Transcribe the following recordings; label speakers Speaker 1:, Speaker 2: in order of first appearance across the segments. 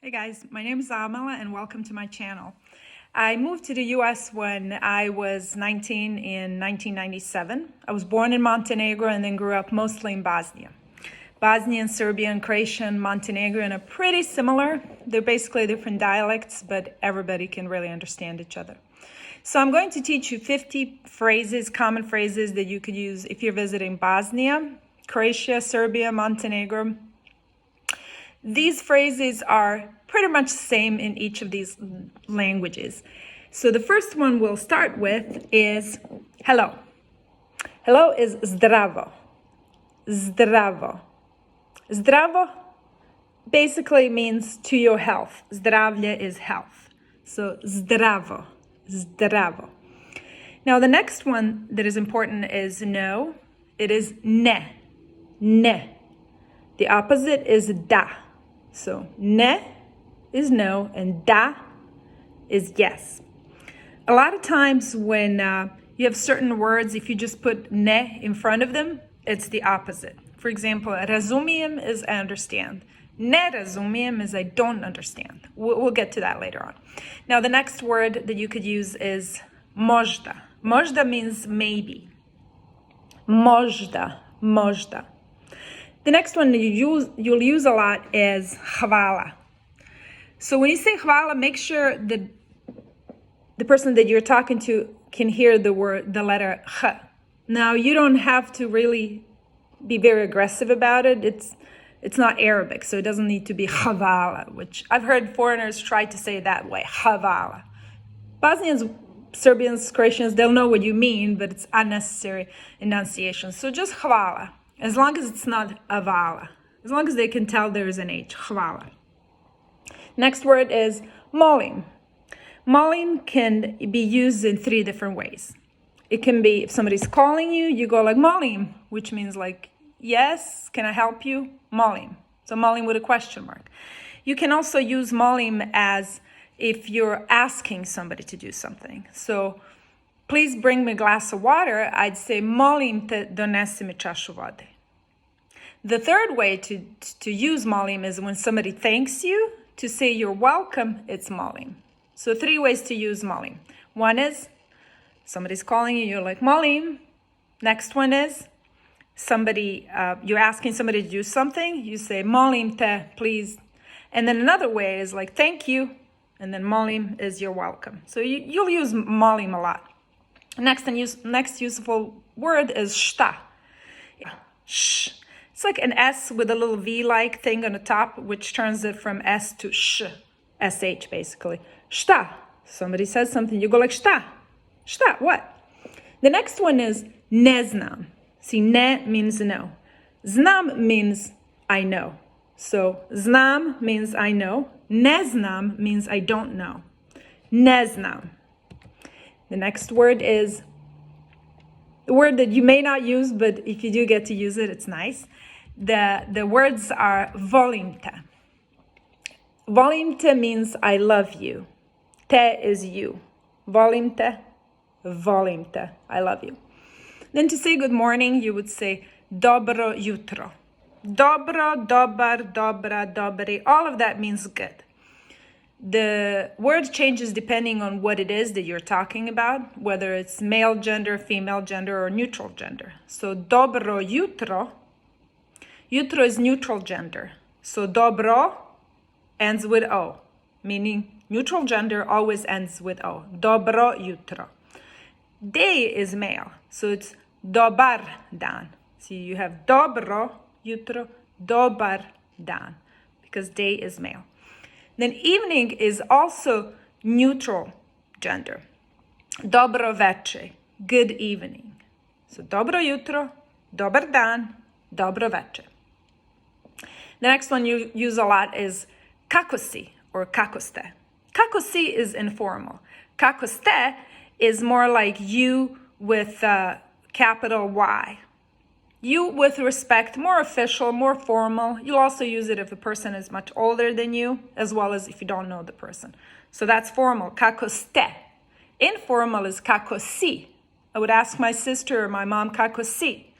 Speaker 1: Hey guys, my name is Amala and welcome to my channel. I moved to the US when I was 19 in 1997. I was born in Montenegro and then grew up mostly in Bosnia. Bosnian, Serbian, Croatian, Montenegrin are pretty similar. They're basically different dialects, but everybody can really understand each other. So I'm going to teach you 50 phrases, common phrases that you could use if you're visiting Bosnia, Croatia, Serbia, Montenegro. These phrases are pretty much the same in each of these languages. So the first one we'll start with is hello. Hello is zdravo. Zdravo. Zdravo basically means to your health. Zdravlje is health. So zdravo. Zdravo. Now the next one that is important is no. It is ne. Ne. The opposite is da. So ne is no and da is yes. A lot of times when you have certain words, if you just put ne in front of them, it's the opposite. For example, razumijem is I understand. Ne razumijem is I don't understand. We'll get to that later on. Now the next word that you could use is možda. Možda means maybe. Možda, možda. The next one you'll use a lot is hvala. So when you say hvala, make sure that the person that you're talking to can hear the letter h. Now you don't have to really be very aggressive about it. It's not Arabic, so it doesn't need to be hvala, which I've heard foreigners try to say that way, hvala. Bosnians, Serbians, Croatians, they'll know what you mean, but it's unnecessary enunciation. So just hvala. As long as it's not avala. As long as they can tell there is an H. Hvala. Next word is molim. Molim can be used in 3 different ways. It can be if somebody's calling you, you go like molim, which means like, yes, can I help you? Molim. So molim with a question mark. You can also use molim as if you're asking somebody to do something. So please bring me a glass of water. I'd say molim te donesi mi čašu vode. The third way to use molim is when somebody thanks you. To say you're welcome, it's molim. So 3 ways to use molim. One is somebody's calling you, you're like molim. Next one is you're asking somebody to do something, you say molim te, please. And then another way is like thank you, and then molim is you're welcome. So you'll use molim a lot. Next useful word is šta. Sh. It's like an S with a little V-like thing on the top, which turns it from S to sh. S-H, basically. Šta. Somebody says something, you go like šta. Šta, what? The next one is ne znam. See, ne means no. Znam means I know. So znam means I know. Ne znam means I don't know. Ne znam. The next word is the word that you may not use, but if you do get to use it, it's nice. The words are volim te. Volim te means I love you. Te is you. Volim te, I love you. Then to say good morning, you would say dobro jutro. Dobro, dobar, dobra, dobri, all of that means good. The word changes depending on what it is that you're talking about, whether it's male gender, female gender, or neutral gender. So dobro jutro, jutro is neutral gender. So dobro ends with O, meaning neutral gender always ends with O. Dobro jutro. Day is male, so it's dobar dan. See, you have dobro jutro, dobar dan, because day is male. Then evening is also neutral gender. Dobro veče, good evening. So dobro jutro, dobar dan, dobro veče. The next one you use a lot is kako si or kako ste. Kako si is informal. Kako ste is more like you with capital Y. You with respect, more official, more formal. You'll also use it if the person is much older than you, as well as if you don't know the person. So that's formal, kako ste. Informal is kako si. I would ask my sister or my mom, kako si.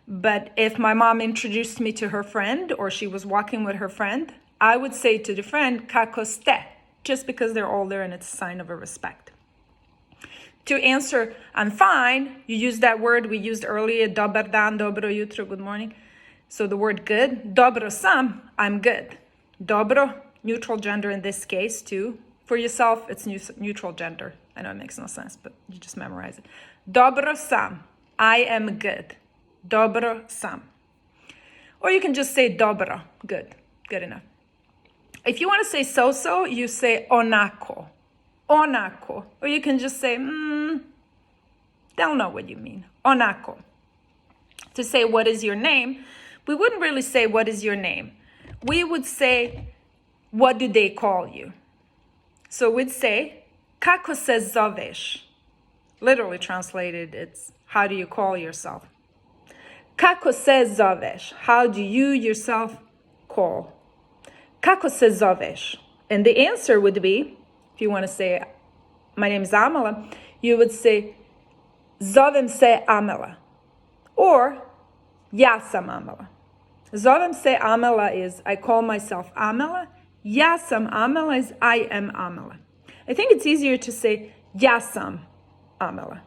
Speaker 1: But if my mom introduced me to her friend or she was walking with her friend, I would say to the friend, kako ste, just because they're older and it's a sign of a respect. To answer, I'm fine, you use that word we used earlier, dobar dan, dobro jutro, good morning. So the word good, dobro sam, I'm good. Dobro, neutral gender in this case too. For yourself, it's neutral gender. I know it makes no sense, but you just memorize it. Dobro sam, I am good. Dobro sam. Or you can just say dobro, good enough. If you want to say so-so, you say onako. Onako. Or you can just say, they'll know what you mean. Onako. To say, what is your name? We wouldn't really say, what is your name? We would say, what do they call you? So we'd say, kako se zoveš? Literally translated, it's, how do you call yourself? Kako se zoveš? How do you yourself call? Kako se zoveš? And the answer would be, if you want to say, my name is Amela, you would say, zovem se Amela. Or, ja sam Amela. Zovem se Amela is, I call myself Amela. Ja sam Amela is, I am Amela. I think it's easier to say, ja sam Amela.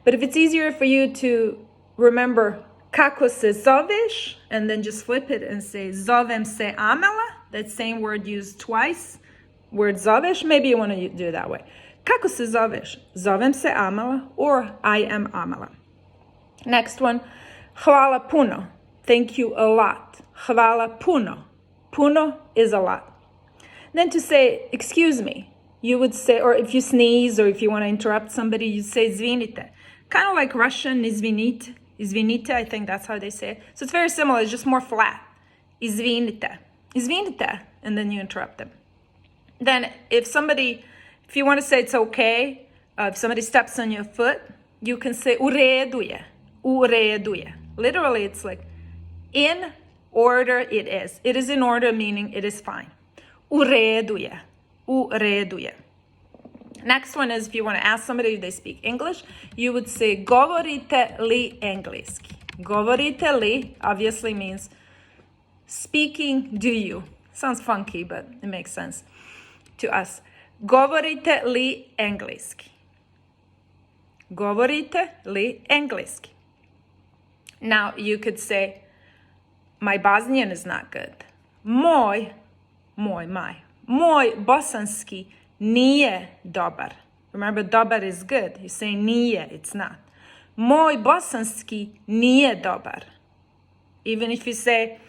Speaker 1: But if it's easier for you to remember, kako se zoveš, and then just flip it and say, zovem se Amela, that same word used twice, word zoveš, maybe you want to do it that way. Kako se zoveš? Zovem se Amela, or I am Amela. Next one, hvala puno. Thank you a lot. Hvala puno. Puno is a lot. Then to say, excuse me, you would say, or if you sneeze, or if you want to interrupt somebody, you say zvinite. Kind of like Russian, izvinite. Izvinite, I think that's how they say it. So it's very similar, it's just more flat. Izvinite. Izvinite. And then you interrupt them. Then if you want to say it's okay, if somebody steps on your foot, you can say u redu je. U redu je. Literally, it's like, in order it is. It is in order, meaning it is fine. U redu je. U redu je. Next one is if you want to ask somebody if they speak English, you would say govorite li engleski. Govorite li obviously means speaking, do you? Sounds funky, but it makes sense to us. Govorite li engleski. Govorite li engleski. Now you could say, my Bosnian is not good. Moj bosanski nije dobar. Remember, dobar is good. You say nije, it's not. Moj bosanski nije dobar. Even if you say,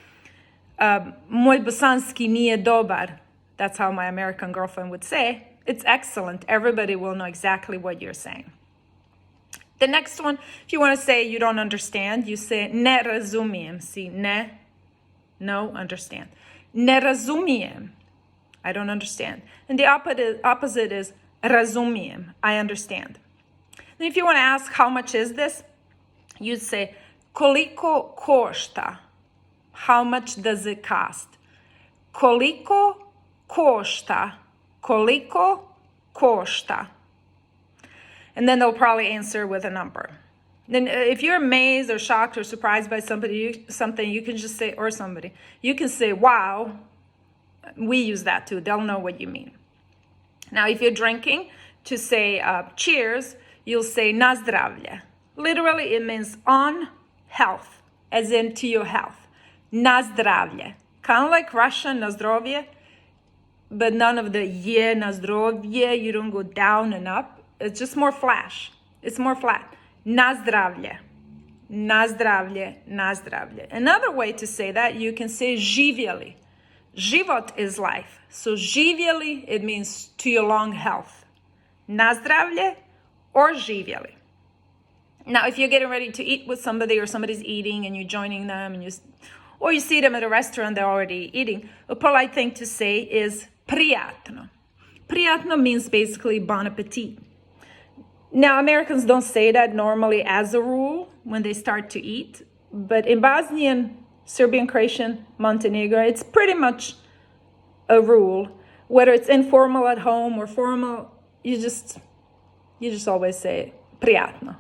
Speaker 1: moj bosanski nije dobar, that's how my American girlfriend would say, it's excellent. Everybody will know exactly what you're saying. The next one, if you want to say you don't understand, you say ne razumijem. See, no, understand. Ne razumijem. I don't understand. And the opposite is razumijem. I understand. Then if you want to ask how much is this, you'd say koliko košta. How much does it cost? Koliko košta. Koliko košta. And then they'll probably answer with a number. Then if you're amazed or shocked or surprised by something, you can just say, or somebody, you can say, wow. We use that too. They'll know what you mean. Now, if you're drinking, to say cheers, you'll say na zdravlje. Literally, it means on health, as in to your health. Na zdravlje. Kind of like Russian, na zdrovje, but none of the je, na zdrovje, you don't go down and up. It's just more flash. It's more flat. Na zdravlje. Na zdravlje, na zdravlje. Another way to say that, you can say živjeli. Život is life. So živjeli, it means to your long health. Na zdravlje or živjeli. Now, if you're getting ready to eat with somebody or somebody's eating and you're joining them, or you see them at a restaurant, they're already eating, a polite thing to say is prijatno. Prijatno means basically bon appetit. Now, Americans don't say that normally as a rule when they start to eat, but in Bosnian, Serbian, Croatian, Montenegro, it's pretty much a rule. Whether it's informal at home or formal, you just always say prijatno.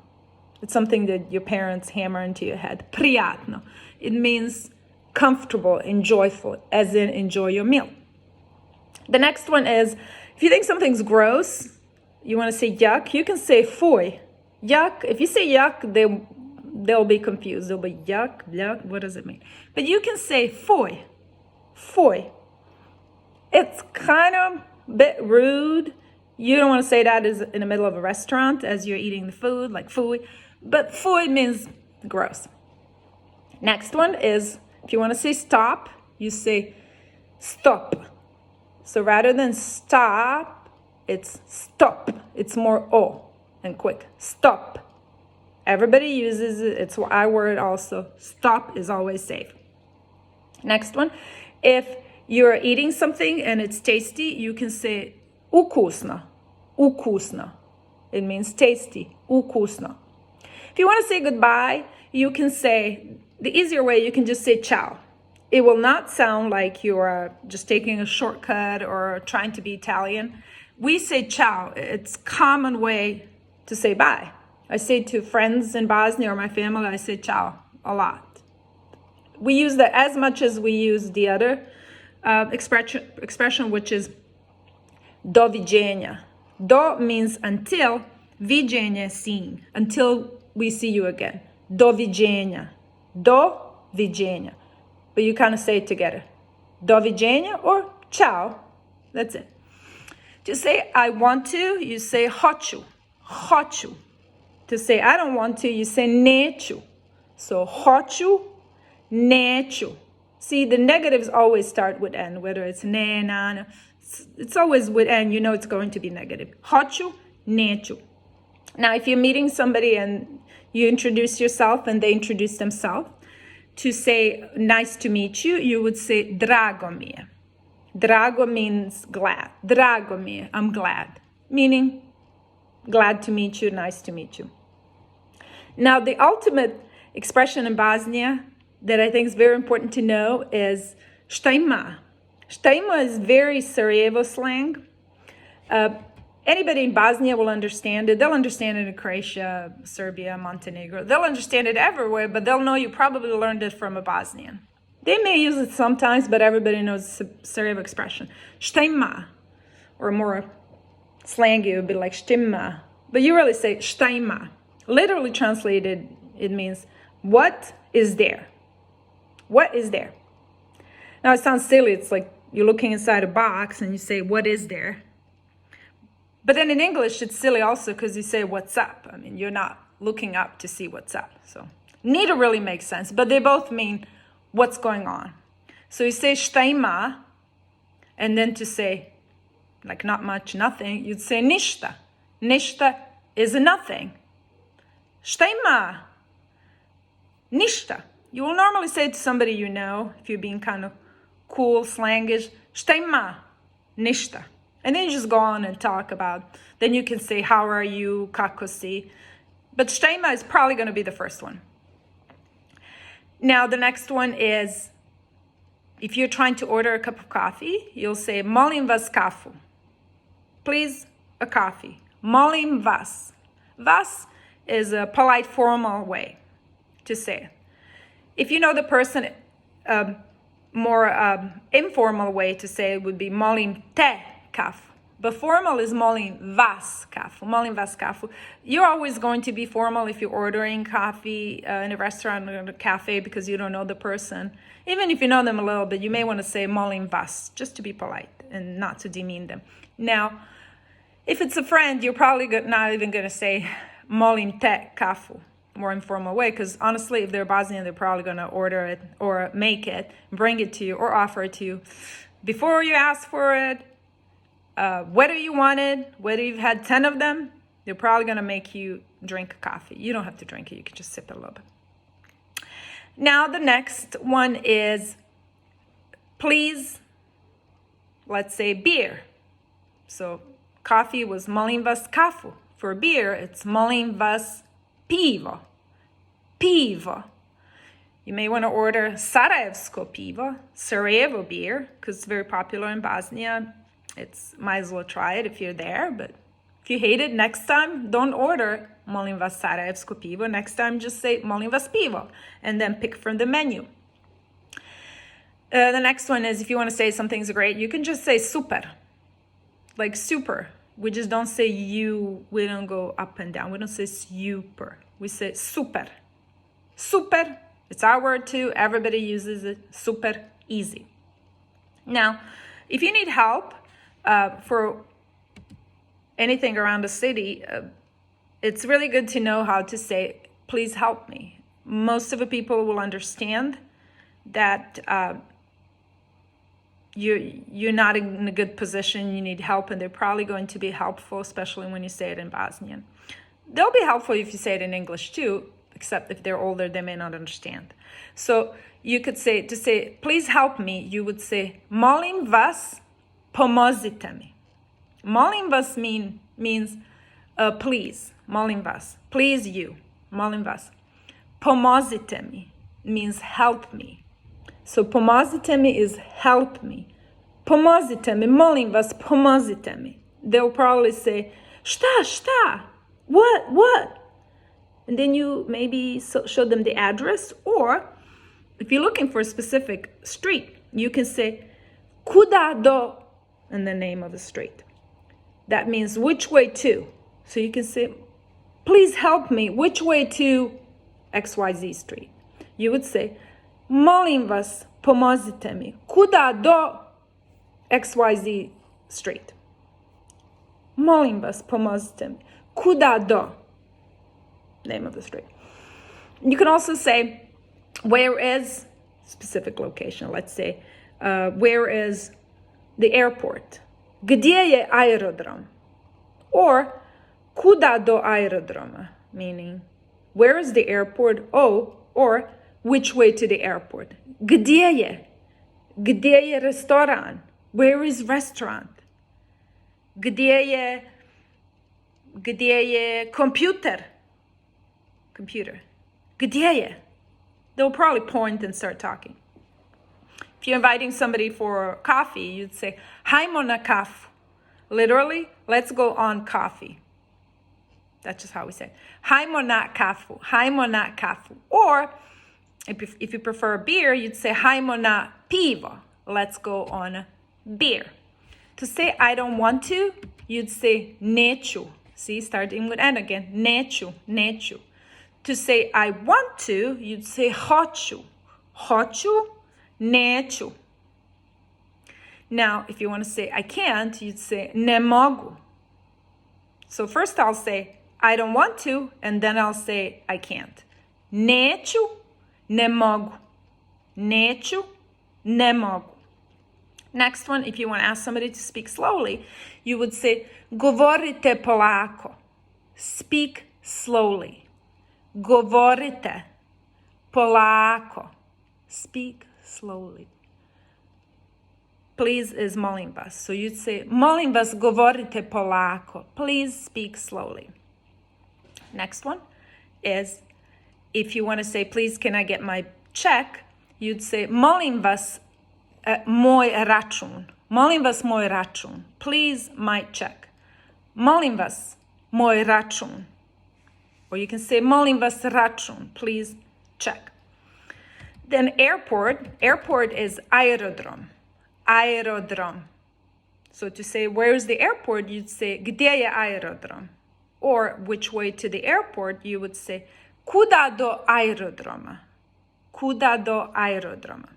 Speaker 1: It's something that your parents hammer into your head. Prijatno. It means comfortable and joyful, as in enjoy your meal. The next one is, if you think something's gross, you want to say yuck, you can say foy. Yuck, if you say yuck, they'll be confused. They'll be yuck, yuck, what does it mean? But you can say foy, foy. It's kind of a bit rude. You don't want to say that in the middle of a restaurant as you're eating the food, like foy. But foy means gross. Next one is, if you want to say stop, you say stop. So rather than stop, it's stop. It's more O and quick. Stop. Everybody uses it. It's our word also. Stop is always safe. Next one. If you're eating something and it's tasty, you can say ukusno. Ukusno. It means tasty. Ukusno. If you want to say goodbye, you can say, the easier way, you can just say ciao. It will not sound like you're just taking a shortcut or trying to be Italian. We say ciao. It's a common way to say bye. I say to friends in Bosnia or my family, I say ciao a lot. We use that as much as we use the other expression, which is do viđenja. Do means until, viđenje seeing, until we see you again. Do viđenja. Do viđenja. But you kind of say it together. Do viđenja or ciao. That's it. To say I want to, you say hoću. Hoću. To say I don't want to, you say neću. So hoću, neću. See, the negatives always start with N, whether it's ne, na, na. It's always with N, you know it's going to be negative. Hoću, neću. Now, if you're meeting somebody and you introduce yourself and they introduce themselves, to say nice to meet you, you would say drago mi je. Drago means glad. Drago mi je, I'm glad. Meaning, glad to meet you, nice to meet you. Now, the ultimate expression in Bosnia that I think is very important to know is šta ima. Šta ima is very Sarajevo slang. Anybody in Bosnia will understand it. They'll understand it in Croatia, Serbia, Montenegro. They'll understand it everywhere, but they'll know you probably learned it from a Bosnian. They may use it sometimes, but everybody knows the Sarajevo expression. Šta ima? Or more slangy, it would be like štima. But you really say šta ima. Literally translated, it means what is there? What is there? Now, it sounds silly. It's like you're looking inside a box and you say, what is there? But then in English, it's silly also because you say, what's up? I mean, you're not looking up to see what's up. So neither really makes sense, but they both mean what's going on. So you say šta ima, and then to say, like not much, nothing, you'd say ništa. Ništa is a nothing. Šta ima? Ništa. You will normally say to somebody you know, if you're being kind of cool, slangish, šta ima? Ništa. And then you just go on and talk about, then you can say, how are you, kako si. But šta ima is probably going to be the first one. Now, the next one is, if you're trying to order a cup of coffee, you'll say, molim vas kafu. Please, a coffee. Molim vas. Vas is a polite, formal way to say it. If you know the person, more informal way to say it would be molim te kafu. But formal is molim vas kafu. Molim vas kafu. You're always going to be formal if you're ordering coffee in a restaurant or a cafe because you don't know the person. Even if you know them a little bit, you may want to say molim vas, just to be polite and not to demean them. Now, if it's a friend, you're probably not even going to say molim te kafu, more informal way, because honestly, if they're Bosnian, they're probably going to order it or make it, bring it to you or offer it to you. Before you ask for it, whether you want it, whether you've had 10 of them, they're probably going to make you drink coffee. You don't have to drink it. You can just sip it a little bit. Now, the next one is, please, let's say beer. So coffee was molim vas kafu. For beer, it's molim vas pivo. Pivo. You may want to order Sarajevsko pivo, Sarajevo beer, because it's very popular in Bosnia. Might as well try it if you're there, but if you hate it, next time, don't order molim vas Sarajevsko pivo. Next time, just say molim vas pivo, and then pick from the menu. The next one is if you want to say something's great, you can just say super, like super. We just don't say you. We don't go up and down. We don't say super. We say super. Super. It's our word too. Everybody uses it. Super easy. Now, if you need help for anything around the city, it's really good to know how to say, please help me. Most of the people will understand that you're not in a good position, you need help, and they're probably going to be helpful, especially when you say it in Bosnian. They'll be helpful if you say it in English too, except if they're older, they may not understand. So you could say, to say, please help me, you would say, molim vas, pomozite mi. Molim vas means please, molim vas, please you, molim vas. Pomozite mi means help me. So pomozite mi is help me. Pomozite mi, molim vas, pomozite mi. They'll probably say, šta? What? And then you maybe show them the address, or if you're looking for a specific street, you can say, kuda do, and the name of the street. That means which way to. So you can say, please help me, which way to XYZ street. You would say, molim vas, pomozite mi, kuda do XYZ street. Molim vas, pomozite mi, kuda do, name of the street. You can also say, where is specific location? Let's say, where is the airport? Gdje je aerodrom? Or, kuda do aerodroma? Meaning, where is the airport? Oh, or which way to the airport? Gdje je? Gdje je restoran? Where is restaurant? Gdje je computer? Gdje je? They'll probably point and start talking. If you're inviting somebody for coffee, you'd say, hajmo na kafu. Literally, let's go on coffee. That's just how we say it. Hajmo na kafu. Hajmo na kafu. Or, if you prefer beer, you'd say, hajmo na pivo. Let's go on beer. To say, I don't want to, you'd say, neću. See, starting with N again. Neću. To say, I want to, you'd say, hoću. Hoću, neću. Now, if you want to say, I can't, you'd say, ne mogu. So first I'll say, I don't want to, and then I'll say, I can't. Neću, ne mogu. Neću, ne mogu. Next one, if you want to ask somebody to speak slowly, you would say, govorite polako. Speak slowly. Govorite polako. Speak slowly. Please is molim vas. So you'd say, molim vas, govorite polako. Please speak slowly. Next one is, if you want to say, please, can I get my check? You'd say, molim vas, moj račun. Molim vas, moj račun. Please, my check. Molim vas, moj račun. Or you can say, molim vas, račun. Please, check. Then airport. Airport is aerodrom. Aerodrom. So to say, where's the airport, you'd say, gdje je aerodrom? Or which way to the airport, you would say, kuda do aerodroma? Kuda do aerodroma?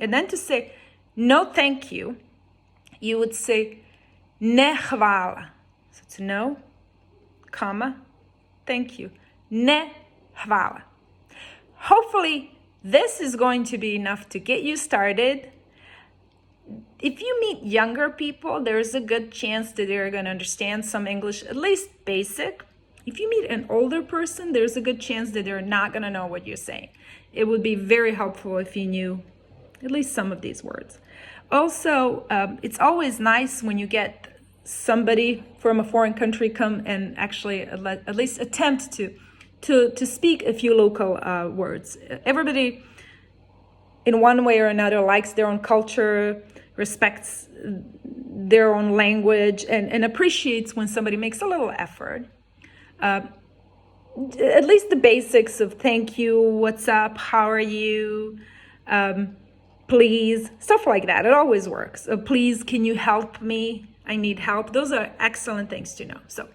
Speaker 1: And then to say, no thank you, you would say, ne hvala. So it's no, comma, thank you. Ne hvala. Hopefully, this is going to be enough to get you started. If you meet younger people, there's a good chance that they're going to understand some English, at least basic. If you meet an older person, there's a good chance that they're not going to know what you're saying. It would be very helpful if you knew at least some of these words. Also, it's always nice when you get somebody from a foreign country come and actually at least attempt to speak a few local words. Everybody, in one way or another, likes their own culture, respects their own language, and appreciates when somebody makes a little effort. At least the basics of thank you, what's up, how are you, please, stuff like that. It always works. Please, can you help me? I need help. Those are excellent things to know. So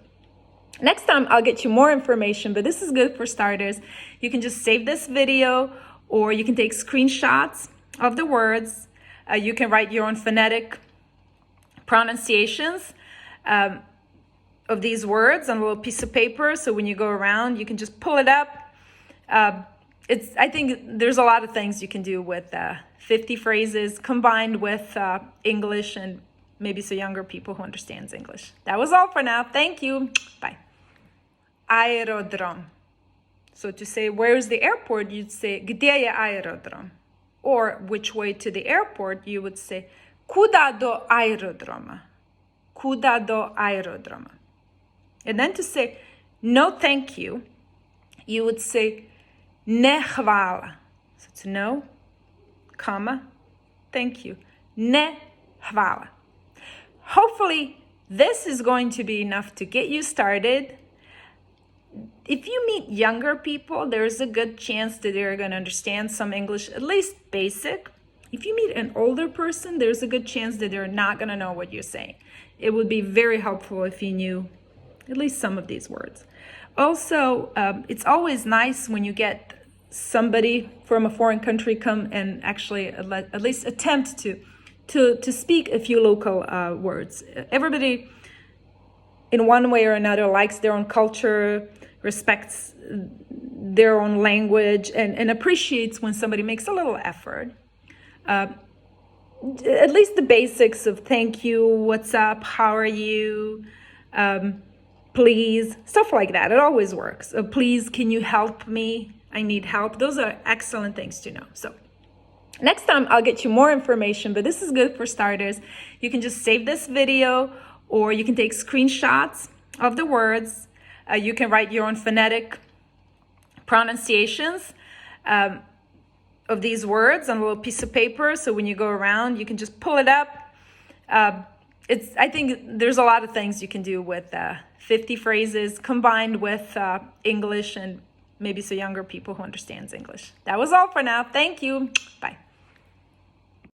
Speaker 1: next time I'll get you more information, but this is good for starters. You can just save this video, or you can take screenshots of the words. You can write your own phonetic pronunciations of these words on a little piece of paper. So when you go around, you can just pull it up. I think there's a lot of things you can do with 50 phrases combined with English, and maybe some younger people who understands English. That was all for now. Thank you. Bye. Aerodrom. So to say, where's the airport, you'd say, gdje je aerodrom? Or which way to the airport, you would say, kuda do aerodroma? Kuda do aerodroma? And then to say, no thank you, you would say, ne hvala. So it's no, comma, thank you. Ne hvala. Hopefully, this is going to be enough to get you started. If you meet younger people, there's a good chance that they're going to understand some English, at least basic. If you meet an older person, there's a good chance that they're not going to know what you're saying. It would be very helpful if you knew at least some of these words. Also, it's always nice when you get somebody from a foreign country come and actually at least attempt to speak a few local words. Everybody, in one way or another, likes their own culture, respects their own language, and appreciates when somebody makes a little effort. At least the basics of thank you, what's up, how are you, please, stuff like that. It always works. Please, can you help me? I need help. Those are excellent things to know. So next time I'll get you more information, but this is good for starters. You can just save this video, or you can take screenshots of the words. You can write your own phonetic pronunciations of these words on a little piece of paper. So when you go around, you can just pull it up. I think there's a lot of things you can do with 50 phrases combined with English, and maybe some younger people who understands English. That was all for now. Thank you. Bye.